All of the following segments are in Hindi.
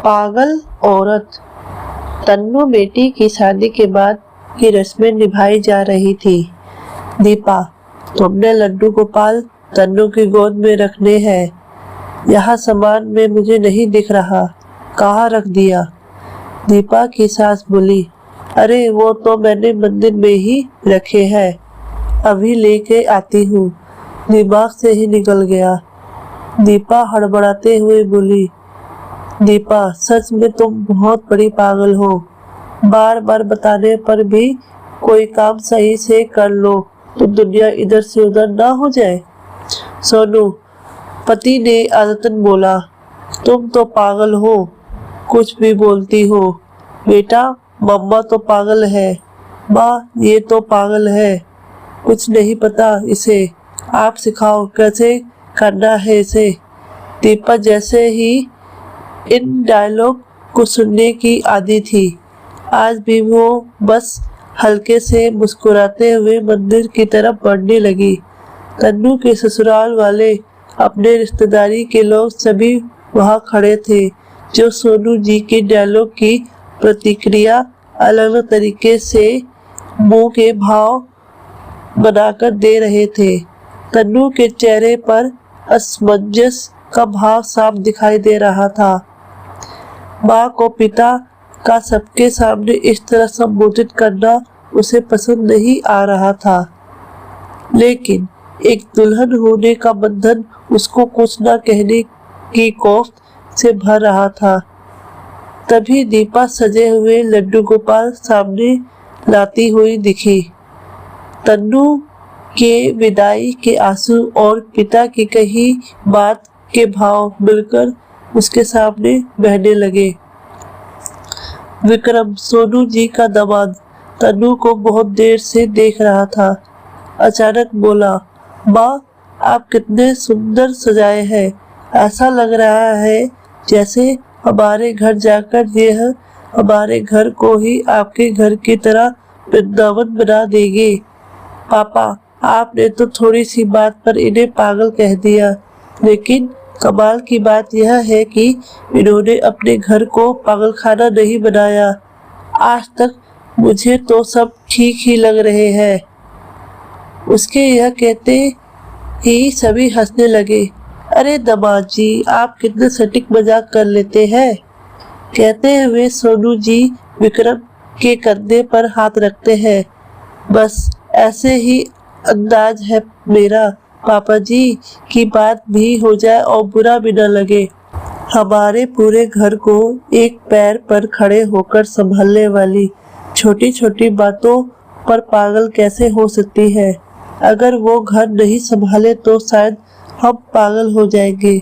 पागल औरत। तन्नू बेटी की शादी के बाद की रस्में निभाई जा रही थी। दीपा, तुमने लड्डू गोपाल तन्नू की गोद में रखने हैं। यहाँ सामान में मुझे नहीं दिख रहा, कहाँ रख दिया? दीपा की सास बोली, अरे वो तो मैंने मंदिर में ही रखे हैं, अभी लेके आती हूँ, दिमाग से ही निकल गया। दीपा हड़बड़ाते हुए बोली, दीपा सच में तुम बहुत बड़ी पागल हो। बार बार बताने पर भी कोई काम सही से कर लो तो दुनिया इधर से उधर ना हो जाए। सोनू, पति ने आदतन बोला, तुम तो पागल हो, कुछ भी बोलती हो। बेटा, मम्मा तो पागल है, माँ ये तो पागल है, कुछ नहीं पता इसे, आप सिखाओ कैसे करना है इसे। दीपा जैसे ही इन डायलॉग को सुनने की आदी थी, आज भी वो बस हल्के से मुस्कुराते हुए मंदिर की तरफ बढ़ने लगी। तन्नू के ससुराल वाले, अपने रिश्तेदारी के लोग सभी वहां खड़े थे, जो सोनू जी के डायलॉग की प्रतिक्रिया अलग अलग तरीके से मुंह के भाव बनाकर दे रहे थे। तन्नू के चेहरे पर असमंजस का भाव साफ दिखाई दे रहा था। माँ को पिता का सबके सामने इस तरह संबोधित करना उसे पसंद नहीं आ रहा था, लेकिन एक दुल्हन होने का बंधन उसको कुछ न कहने की खौफ से भर रहा था। तभी दीपा सजे हुए लड्डू गोपाल सामने लाती हुई दिखी। तन्नू के विदाई के आंसू और पिता की कही बात के भाव मिलकर उसके सामने बहने लगे। विक्रम, सोनू जी का दामाद, तन्नू को बहुत देर से देख रहा था। अचानक बोला, माँ आप कितने सुंदर सजाए हैं, ऐसा लग रहा है जैसे हमारे घर जाकर यह हमारे घर को ही आपके घर की तरह वृंदावन बना देंगे। पापा, आपने तो थोड़ी सी बात पर इन्हें पागल कह दिया, लेकिन कमाल की बात यह है कि इन्होंने अपने घर को पागलखाना नहीं बनाया। आज तक मुझे तो सब ठीक ही लग रहे हैं। उसके यह कहते ही सभी हंसने लगे। अरे दामाद जी, आप कितने सटीक मजाक कर लेते हैं। कहते हुए सोनू जी विक्रम के कंधे पर हाथ रखते हैं। बस ऐसे ही अंदाज है मेरा, पापा जी की बात भी हो जाए और बुरा भी न लगे। हमारे पूरे घर को एक पैर पर खड़े होकर संभालने वाली छोटी छोटी बातों पर पागल कैसे हो सकती है। अगर वो घर नहीं संभाले तो शायद हम पागल हो जाएंगे।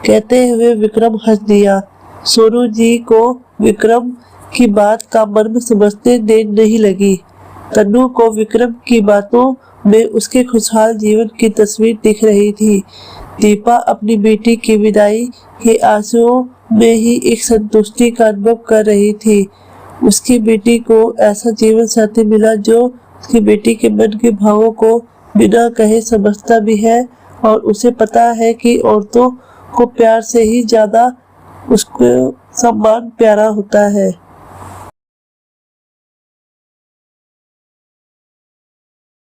कहते हुए विक्रम हंस दिया। सोनू जी को विक्रम की बात का मर्म समझते देर नहीं लगी। तन्नू को विक्रम की बातों में उसके खुशहाल जीवन की तस्वीर दिख रही थी। दीपा अपनी बेटी की विदाई के आंसुओं में ही एक संतुष्टि का अनुभव कर रही थी। उसकी बेटी को ऐसा जीवन साथी मिला जो उसकी बेटी के मन के भावों को बिना कहे समझता भी है, और उसे पता है कि औरतों को प्यार से ही ज्यादा उसको सम्मान प्यारा होता है।